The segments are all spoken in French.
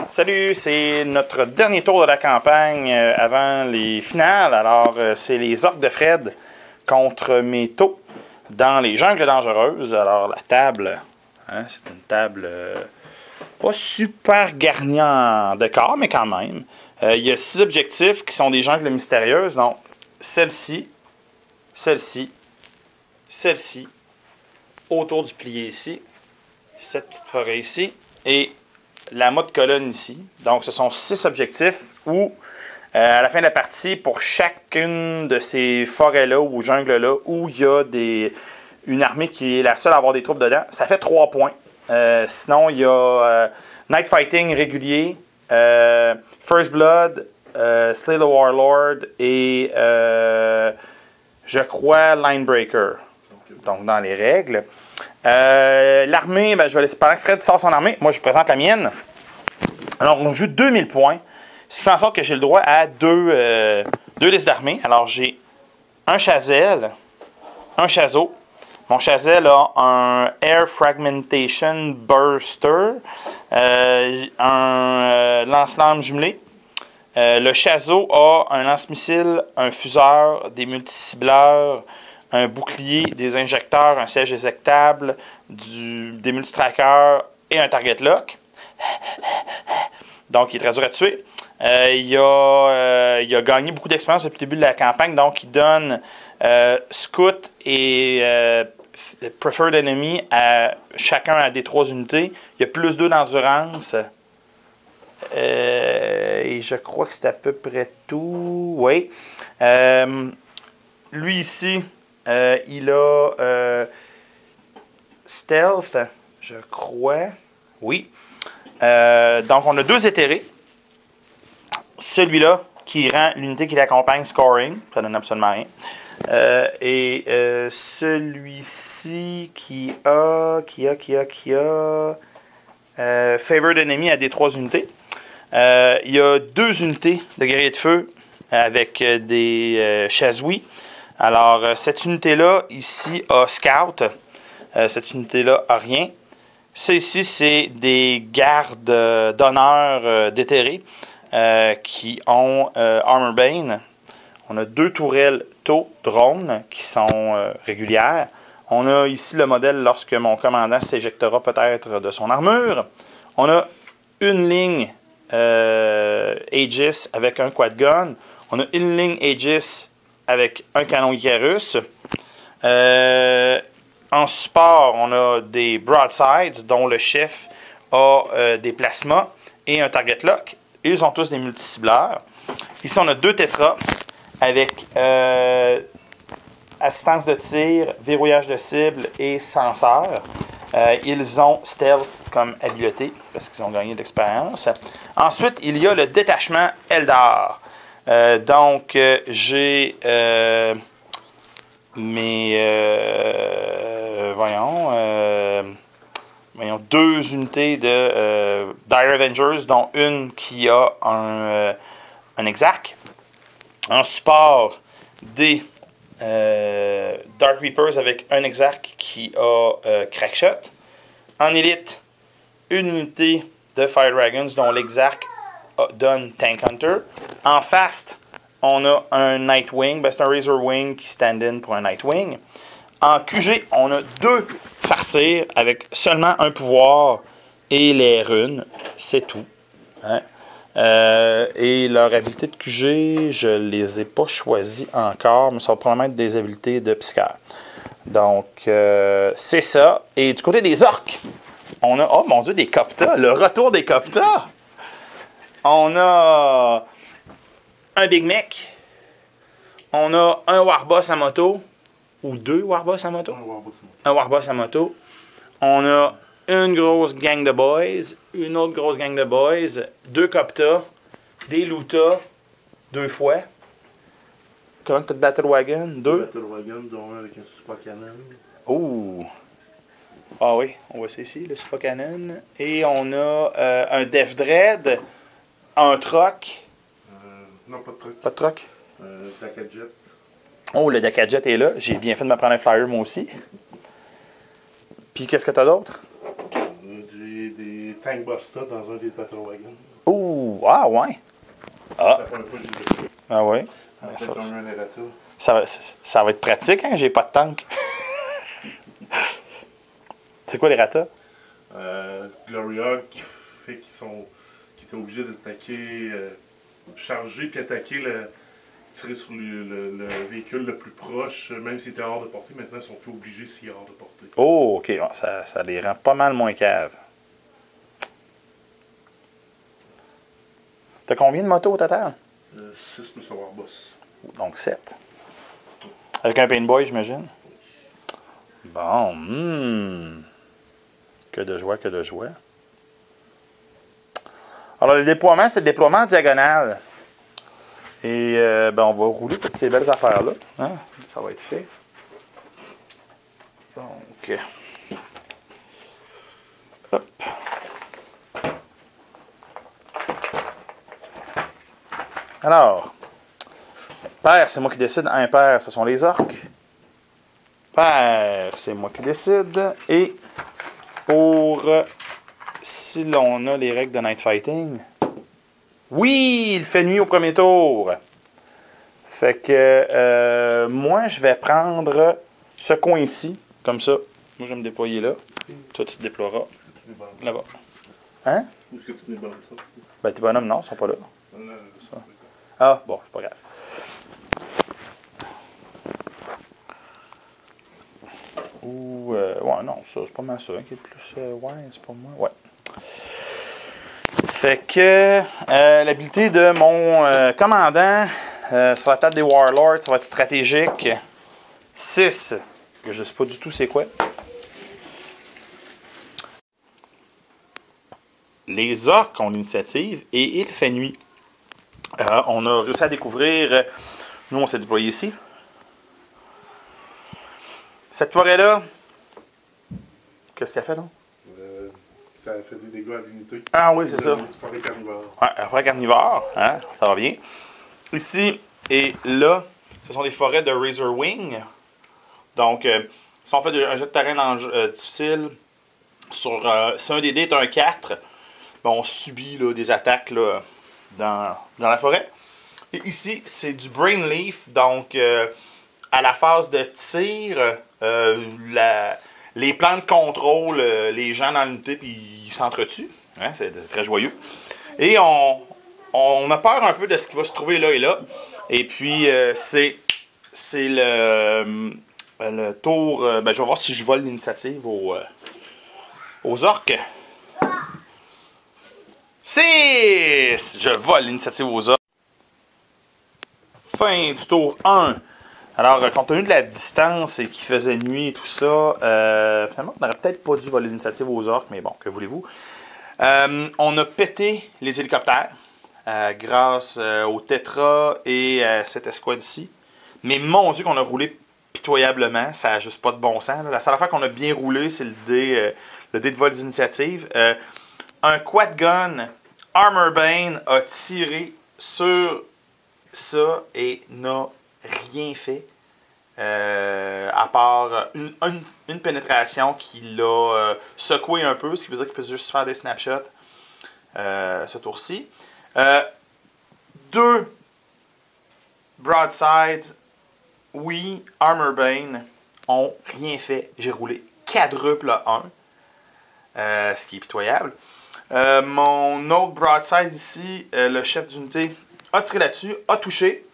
Salut, c'est notre dernier tour de la campagne avant les finales. Alors, c'est les Orques de Fred contre Métaux dans les Jungles Dangereuses. Alors, la table, c'est une table pas super garnie en décor, mais quand même. Il y a 6 objectifs qui sont des jungles mystérieuses. Donc, celle-ci, celle-ci, celle-ci, autour du plié ici, cette petite forêt ici, et la mode colonne ici. Donc, ce sont 6 objectifs où, à la fin de la partie, pour chacune de ces forêts-là ou jungles-là, où il y a une armée qui est la seule à avoir des troupes dedans, ça fait 3 points. Sinon, il y a Night Fighting régulier, First Blood, Slay the Warlord et, je crois, Linebreaker. Donc, dans les règles. L'armée, je vais laisser parler. Fred sort son armée. Moi, je présente la mienne. Alors, on joue 2000 points. Ce qui fait en sorte que j'ai le droit à deux listes d'armées. Alors, j'ai un Chazelle, un Chazeau. Mon Chazelle a un Air Fragmentation Burster, un lance-flamme jumelé. Le Chazeau a un lance-missile, un fuseur, des multicibleurs, un bouclier, des injecteurs, un siège éjectable, des multitrackers et un target lock. Donc, il est très dur à tuer. Il a gagné beaucoup d'expérience depuis le début de la campagne, donc il donne Scout et Preferred Enemy à chacun à des 3 unités. Il y a plus 2 d'endurance. Et je crois que c'est à peu près tout. Oui. Lui ici, il a Stealth, je crois. Oui. Donc, on a 2 éthérés. Celui-là qui rend l'unité qui l'accompagne scoring. Ça donne absolument rien. Et celui-ci qui a Favored Enemy à des 3 unités. Il y a 2 unités de guerrier de feu avec des Chazouis. Alors, cette unité-là, ici, a Scout. Cette unité-là a rien. Ici, c'est des gardes d'honneur déterrés qui ont Armor Bane. On a 2 tourelles taux drone qui sont régulières. On a ici le modèle lorsque mon commandant s'éjectera peut-être de son armure. On a une ligne Aegis avec un quad gun. On a une ligne Aegis avec un canon Icarus. En support, on a des broadsides dont le chef a des plasmas et un target lock. Ils ont tous des multicibleurs. Ici, on a 2 tétras avec assistance de tir, verrouillage de cible et senseur. Ils ont stealth comme habileté parce qu'ils ont gagné de l'expérience. Ensuite, il y a le détachement Eldar. Donc, j'ai voyons, 2 unités de Dire Avengers, dont une qui a un Exarch. En support, des Dark Reapers avec un Exarch qui a Crackshot. En élite, une unité de Fire Dragons dont l'Exarch donne Tank Hunter. En fast, on a un Nightwing, c'est un Razor Wing qui stand-in pour un Nightwing. En QG, on a 2 farcirs avec seulement un pouvoir et les runes. C'est tout. Et leur habilité de QG, je les ai pas choisis encore, mais ça va probablement être des habilités de psychiatre. Donc, c'est ça. Et du côté des orques, on a, oh mon dieu, des Copta, le retour des Copta. On a un Big Mech. On a un Warboss à moto. Ou 2 Warboss à moto. Un Warboss à moto. On a une grosse gang de boys. Une autre grosse gang de boys. 2 Copta. Des Luta. 2 fois. Comment t'as de Battle Wagon? 2. Battle Wagon, dont un avec un Super Cannon. Oh! Ah oui, on voit ça ici, le Super Cannon. Et on a un Def Dread. Un Troc. Non, pas de truc. Pas de Troc. Dakajet. Oh, le Dakajet est là. J'ai bien fait de me prendre un flyer, moi aussi. Puis, qu'est-ce que t'as d'autre? J'ai des Tank Buster dans un des Battle Wagons. Ah, ouais. Ah, La première fois que j'ai vu ah ouais. ça. En fait, on a eu un errata. Ça va être pratique, hein? J'ai pas de tank. C'est quoi les ratas? Glory Hog qui fait qui étaient obligés d'attaquer, charger puis attaquer tirer sur le véhicule le plus proche, même s'il était hors de portée. Maintenant, ils sont plus obligés s'il est hors de portée. Oh, ok. Ouais, ça les rend pas mal moins caves. T'as combien de motos au total? 6 plus avoir boss. Donc 7. Avec un paintboy, j'imagine? Bon, que de joie, que de joie. Alors, le déploiement, c'est le déploiement en diagonale. Et ben, on va rouler toutes ces belles affaires-là. Hein? Ça va être fait. Donc, hop. Alors, pair, c'est moi qui décide. Impair, ce sont les orques. Pair, c'est moi qui décide. Et pour si l'on a les règles de Night Fighting, oui, il fait nuit au premier tour. Fait que moi, je vais prendre ce coin-ci, comme ça. Moi, je vais me déployer là. Toi, tu te déploieras là-bas. Hein? Où est-ce que tu es bon ça? Ben, tes bonhommes, non, ils sont pas là. Ça. Ah, bon, c'est pas grave. Ou, ouais, non, ça, c'est pas mal ça qui est le plus, ouais, c'est pas moi, ouais. Fait que, l'habilité de mon commandant sur la table des Warlords, ça va être stratégique. 6, que je sais pas du tout c'est quoi. Les orques ont l'initiative et il fait nuit. On a réussi à découvrir, nous on s'est déployé ici. Cette forêt-là, qu'est-ce qu'elle fait là? Ça a fait des dégâts à l'unité. Ah oui, c'est ça. Forêt carnivore. Ouais, la forêt carnivore, hein, ça va bien. Ici et là, ce sont des forêts de Razor Wing. Donc, si on fait un jeu de terrain difficile, si un des dés est un 4, ben, on subit là, des attaques là, dans la forêt. Et ici, c'est du Brain Leaf. Donc, à la phase de tir, les plans de contrôle, les gens dans l'unité, puis ils s'entretuent. Hein, c'est très joyeux. Et on a peur un peu de ce qui va se trouver là et là. Et puis, c'est le tour. Ben, je vais voir si je vole l'initiative aux orques. 6! Je vole l'initiative aux orques. Fin du tour 1. Alors, compte tenu de la distance et qu'il faisait nuit et tout ça, finalement, on n'aurait peut-être pas dû voler l'initiative aux orques, mais bon, que voulez-vous. On a pété les hélicoptères grâce au Tetra et à cette escouade ici. Mais mon Dieu qu'on a roulé pitoyablement, ça n'a juste pas de bon sens. Là. La seule affaire qu'on a bien roulé, c'est le dé de vol d'initiative. Un quad gun, Armorbane a tiré sur ça et n'a rien fait. À part une pénétration qui l'a secoué un peu, ce qui veut dire qu'il peut juste faire des snapshots ce tour-ci. 2 broadsides, oui, Armorbane ont rien fait. J'ai roulé quadruple 1, ce qui est pitoyable. Mon autre broadside ici, le chef d'unité a tiré là-dessus, a touché.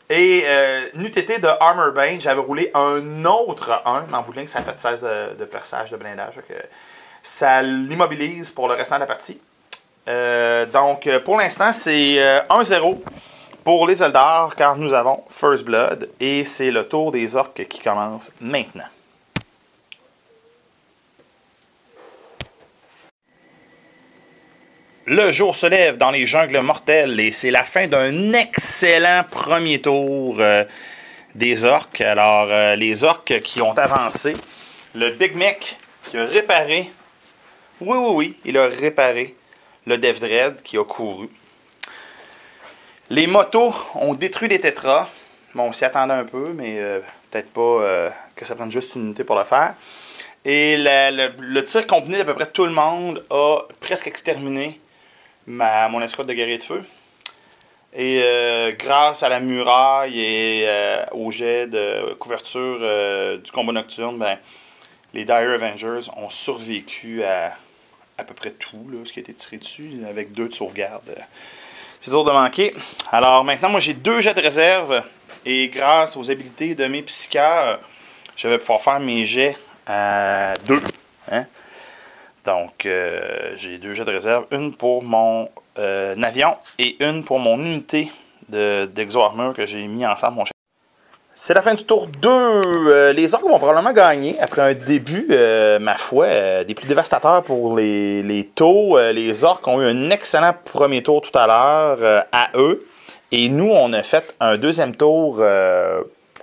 Et n'eût été de Armorbane, j'avais roulé un autre 1, mais en bout de ligne, ça a fait 16 de perçage de blindage. Ça l'immobilise pour le restant de la partie. Donc, pour l'instant, c'est 1-0 pour les Eldar, car nous avons First Blood, et c'est le tour des orques qui commence maintenant. Le jour se lève dans les jungles mortelles et c'est la fin d'un excellent premier tour des orques. Alors, les orques qui ont avancé, le Big Mech qui a réparé, oui, il a réparé le Dev Dread qui a couru. Les motos ont détruit les tétras. Bon, on s'y attendait un peu, mais peut-être pas que ça prenne juste une unité pour le faire. Et le tir combiné d'à peu près tout le monde a presque exterminé mon escouade de guerriers de feu. Et grâce à la muraille et au jet de couverture du combat nocturne, ben, les Dire Avengers ont survécu à peu près tout là, ce qui a été tiré dessus, avec 2 de sauvegarde. C'est dur de manquer. Alors maintenant, moi j'ai 2 jets de réserve, et grâce aux habiletés de mes psychiatres, je vais pouvoir faire mes jets à 2. Hein? Donc, j'ai 2 jets de réserve, une pour mon avion et une pour mon unité d'Exo-Armor que j'ai mis ensemble. C'est la fin du tour 2. Les orques vont probablement gagner après un début, ma foi, des plus dévastateurs pour les taux. Les orques ont eu un excellent premier tour tout à l'heure à eux. Et nous, on a fait un deuxième tour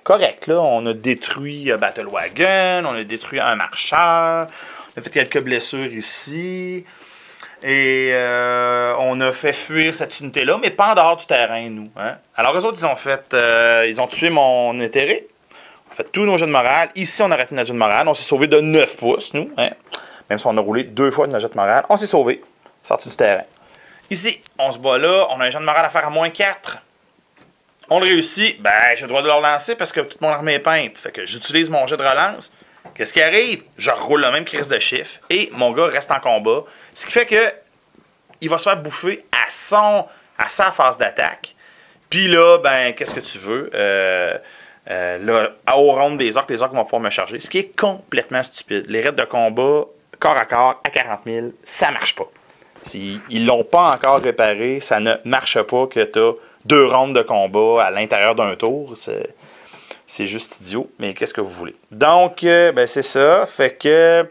correct. Là. On a détruit Battle Wagon, on a détruit un marcheur, on a fait quelques blessures ici. Et on a fait fuir cette unité-là, mais pas en dehors du terrain, nous. Hein? Alors, eux autres, ils ont tué mon éthéré. On a fait tous nos jeux de morale. Ici, on a arrêté notre jeu de morale. On s'est sauvé de 9 pouces, nous. Hein? Même si on a roulé 2 fois de notre jeu de morale. On s'est sauvé. Sorti du terrain. Ici, on se bat là. On a un jeu de morale à faire à -4. On le réussit. Ben, j'ai le droit de le relancer parce que toute mon armée est peinte. Fait que j'utilise mon jeu de relance. Qu'est-ce qui arrive? Je roule le même crise de chiffre et mon gars reste en combat. Ce qui fait que il va se faire bouffer à sa phase d'attaque. Puis là, ben, qu'est-ce que tu veux? Là, au round des orques, les orques vont pouvoir me charger. Ce qui est complètement stupide. Les raids de combat, corps à corps, à 40 000, ça marche pas. Ils l'ont pas encore réparé, ça ne marche pas que tu as 2 rounds de combat à l'intérieur d'un tour. C'est juste idiot, mais qu'est-ce que vous voulez? Donc, ben c'est ça. Fait que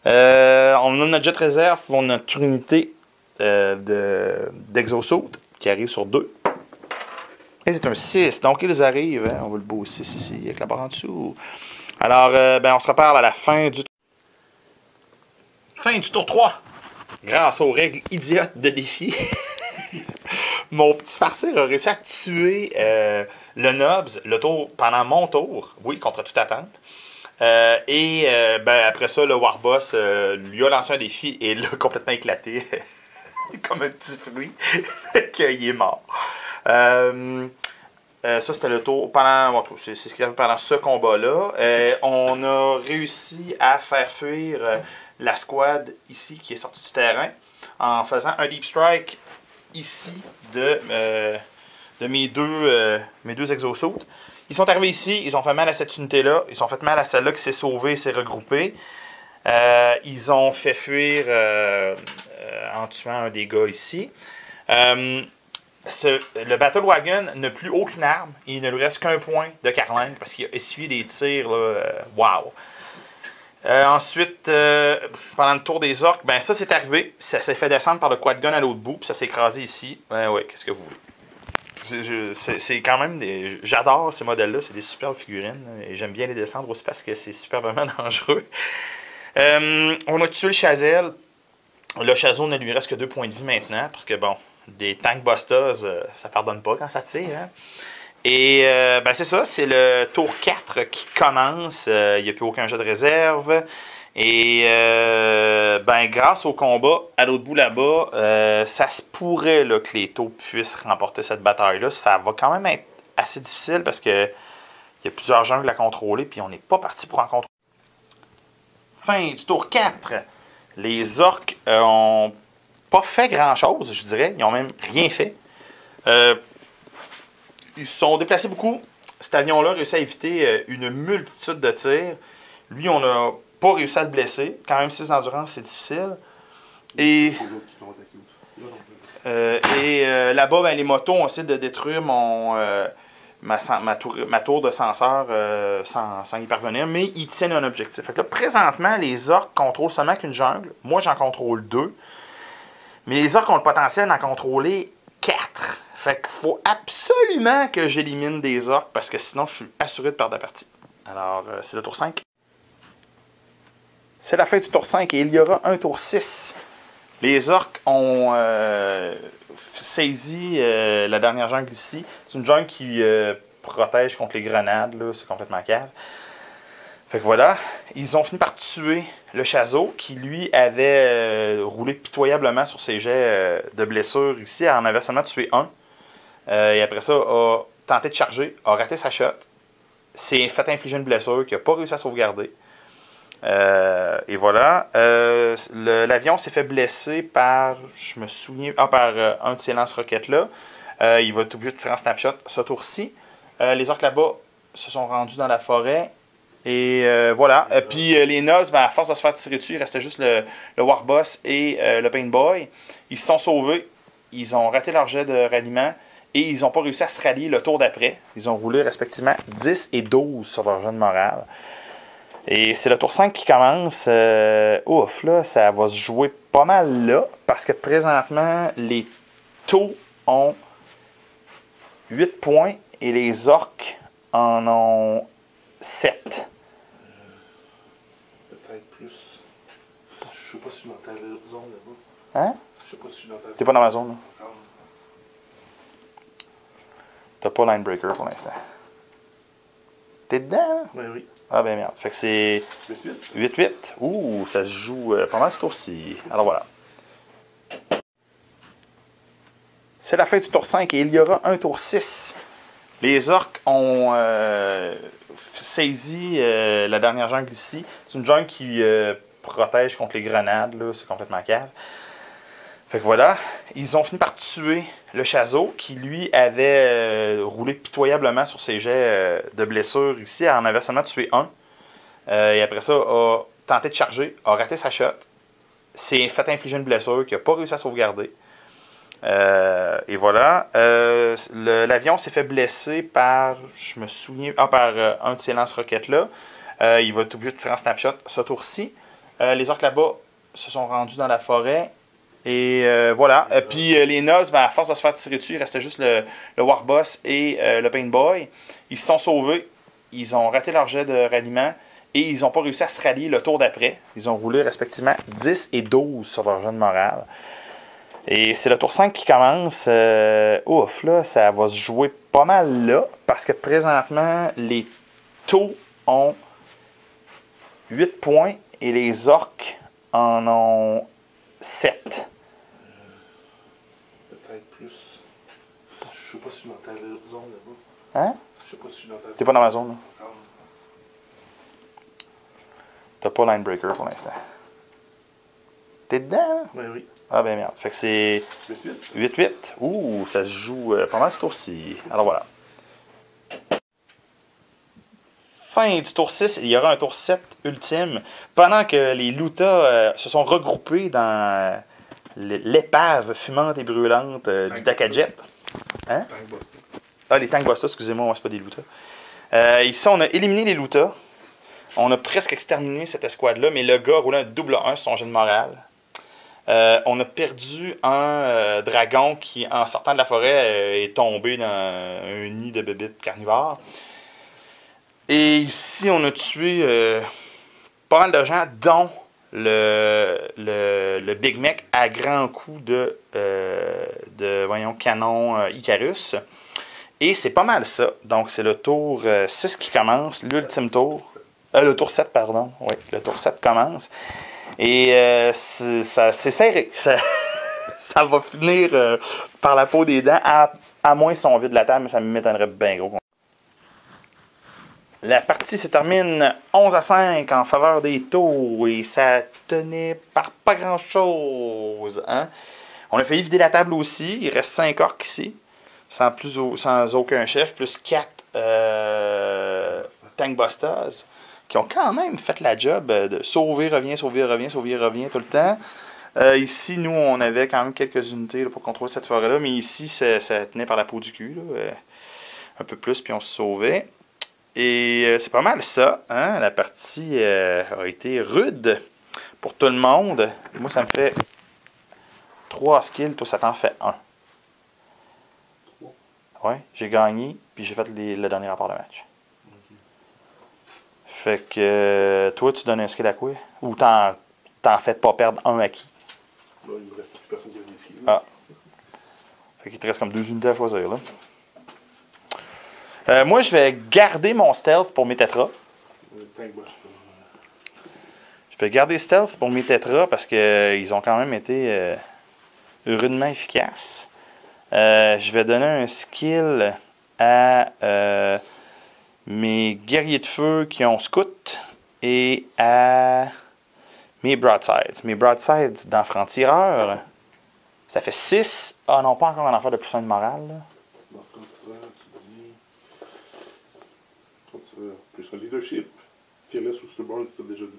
on a notre jet réserve pour notre unité d'Exosuit qui arrive sur 2. Et c'est un 6. Donc, ils arrivent. Hein? On va le beau 6 ici, avec la barre en dessous. Alors, ben, on se reparle à la fin du tour 3. Grâce aux règles idiotes de défi. Mon petit farceur a réussi à tuer le Nobs pendant mon tour. Oui, contre toute attente. Ben, après ça, le Warboss lui a lancé un défi et l'a complètement éclaté. Comme un petit fruit. Qu'il est mort. Ça, c'était le tour. C'est ce qui arrive pendant ce combat-là. On a réussi à faire fuir la squad ici qui est sortie du terrain en faisant un deep strike ici de mes deux exosuits. Ils sont arrivés ici, ils ont fait mal à cette unité-là, ils ont fait mal à celle-là qui s'est sauvée, s'est regroupée. Ils ont fait fuir en tuant un des gars ici. Le Battle Wagon n'a plus aucune arme. Il ne lui reste qu'un point de carlingue parce qu'il a essuyé des tirs. Wow! Ensuite, pendant le tour des orques, ben ça c'est arrivé. Ça s'est fait descendre par le quad gun à l'autre bout, puis ça s'est écrasé ici. Ben ouais, qu'est-ce que vous voulez? C'est quand même j'adore ces modèles-là, c'est des superbes figurines. Et j'aime bien les descendre aussi parce que c'est superbement dangereux. On a tué le Chazelle. Le Chazo ne lui reste que 2 points de vie maintenant, parce que bon, des tank busters, ça pardonne pas quand ça tire. Hein? Et ben c'est ça, c'est le tour 4 qui commence. Il n'y a plus aucun jeu de réserve. Et ben grâce au combat à l'autre bout là-bas, ça se pourrait là, que les taux puissent remporter cette bataille-là. Ça va quand même être assez difficile parce que il y a plusieurs jungles à contrôler, puis on n'est pas parti pour en contrôler. Fin du tour 4. Les orques ont pas fait grand-chose, je dirais. Ils ont même rien fait. Ils se sont déplacés beaucoup. Cet avion-là a réussi à éviter une multitude de tirs. Lui, on n'a pas réussi à le blesser. Quand même 6 d'endurance, c'est difficile. Et là-bas, ben, les motos ont essayé de détruire ma tour de senseur sans y parvenir, mais ils tiennent un objectif. Fait que là, présentement, les orques contrôlent seulement qu'une jungle. Moi, j'en contrôle 2. Mais les orques ont le potentiel d'en contrôler 4. Fait qu'il faut absolument que j'élimine des orques parce que sinon, je suis assuré de perdre la partie. Alors, c'est le tour 5. C'est la fin du tour 5 et il y aura un tour 6. Les orques ont saisi la dernière jungle ici. C'est une jungle qui protège contre les grenades. Là. C'est complètement cave. Fait que voilà, ils ont fini par tuer le Chazo, qui lui avait roulé pitoyablement sur ses jets de blessures ici. Elle en avait seulement tué un. Et après ça, a tenté de charger, a raté sa shot, s'est fait infliger une blessure qu'il n'a pas réussi à sauvegarder. Et voilà. L'avion s'est fait blesser par, je me souviens, par un de ces lance-roquettes-là. Il va être obligé de tirer en snapshot ce tour-ci. Les orques là-bas se sont rendus dans la forêt. Et voilà. Puis les Noz, à force de se faire tirer dessus, il restait juste le Warboss et le Paintboy. Ils se sont sauvés. Ils ont raté leur jet de ralliement. Et ils n'ont pas réussi à se rallier le tour d'après. Ils ont roulé respectivement 10 et 12 sur leur jet de morale. Et c'est le tour 5 qui commence. Ouf, là, ça va se jouer pas mal là. Parce que présentement, les taux ont 8 points et les orques en ont 7. Peut-être plus. Je sais pas si je suis dans ta zone là-bas. Hein? Je sais pas si je suis dans ta zone. T'es pas dans ma zone, là? Non. T'as pas Linebreaker pour l'instant. T'es dedans, là? Oui, oui. Ah ben merde. Fait que c'est 8-8. 8-8. Ouh, ça se joue pas mal ce tour-ci. Alors voilà. C'est la fin du tour 5 et il y aura un tour 6. Les orques ont saisi la dernière jungle ici. C'est une jungle qui protège contre les grenades, là. C'est complètement cave. Fait que voilà, ils ont fini par tuer le Chazo, qui lui avait roulé pitoyablement sur ses jets de blessures ici. Elle en avait seulement tué un. Et après ça, a tenté de charger, a raté sa shot, s'est fait infliger une blessure qu'il n'a pas réussi à sauvegarder. Et voilà, l'avion s'est fait blesser par, je me souviens, par un de ces lance-roquettes-là. Il va être obligé de tirer en snapshot ce tour-ci. Les orques là-bas se sont rendus dans la forêt. Et voilà. Puis les Noz, à force de se faire tirer dessus, il restait juste le Warboss et le Paintboy. Ils se sont sauvés. Ils ont raté leur jet de ralliement. Et ils n'ont pas réussi à se rallier le tour d'après. Ils ont roulé respectivement 10 et 12 sur leur jet de morale. Et c'est le tour 5 qui commence. Ouf, là, ça va se jouer pas mal là. Parce que présentement, les taux ont 8 points et les orques en ont 7. Peut-être plus. Je sais pas si je suis dans ta zone là-bas. Hein? Je sais pas si je suis dans ta zone. T'es pas dans ma zone, là? Non. T'as pas Linebreaker pour l'instant. T'es dedans, là? Oui, oui. Ah ben merde. Fait que c'est 8-8. 8-8. Ouh, ça se joue pas mal ce tour-ci. Alors voilà. Fin du tour 6, il y aura un tour 7 ultime. Pendant que les Lutas se sont regroupés dans l'épave fumante et brûlante du Dakajet. Hein? Ah, les Tank-Busters, excusez-moi, moi, c'est pas des Lutas. Ici, on a éliminé les Lutas. On a presque exterminé cette escouade-là, mais le gars roulait un double 1 sur son jet de morale. On a perdu un dragon qui, en sortant de la forêt, est tombé dans un nid de bébites carnivores. Et ici, on a tué pas mal de gens, dont le Big Mech à grands coups de canon Icarus. Et c'est pas mal ça. Donc, c'est le tour 6 qui commence, l'ultime tour. Le tour 7, pardon. Oui, le tour 7 commence. Et c'est serré. Ça va finir par la peau des dents, à moins si on vide la table, mais ça m'étonnerait bien gros. La partie se termine 11-5 en faveur des taux et ça tenait par pas grand chose. Hein? On a failli vider la table aussi. Il reste 5 orques ici, sans aucun chef, plus 4 Tank-Busters qui ont quand même fait la job de sauver, revient tout le temps. Ici, nous, on avait quand même quelques unités là, pour contrôler cette forêt-là, mais ici, ça tenait par la peau du cul. Là, un peu plus, puis on se sauvait. Et c'est pas mal ça. Hein? La partie a été rude pour tout le monde. Moi, ça me fait 3 skills. Toi, ça t'en fait 1. Ouais, j'ai gagné, puis j'ai fait le dernier rapport de match. Fait que toi, tu donnes un skill à quoi? Ou t'en fais pas perdre un à qui? Là, il ne reste plus personne qui a des skills. Ah. Fait qu'il te reste comme 2 unités à choisir, là. Moi, je vais garder mon stealth pour mes tétras. Tank Buster. Je vais garder Stealth pour mes Tetras parce qu'ils ont quand même été rudement efficaces. Je vais donner un skill à mes guerriers de feu qui ont Scout et à mes Broadsides. Mes Broadsides dans Franc-Tireur, ça fait 6. Ah non, pas encore un affaire de plus 1 de morale. Là. Dans Franc-Tireur, tu dis. Franc-Tireur, plus un leadership. Fearless ou Stubborn, c'était déjà 10.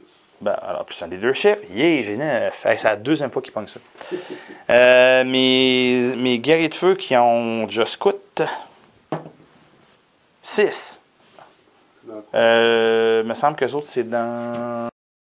Ben, alors, plus un leadership. Yeah, j'ai 9. Hey, c'est la deuxième fois qu'ils pognent ça. Mes guerriers de feu qui ont déjà Scout. 6. Me semble que les autres, c'est dans.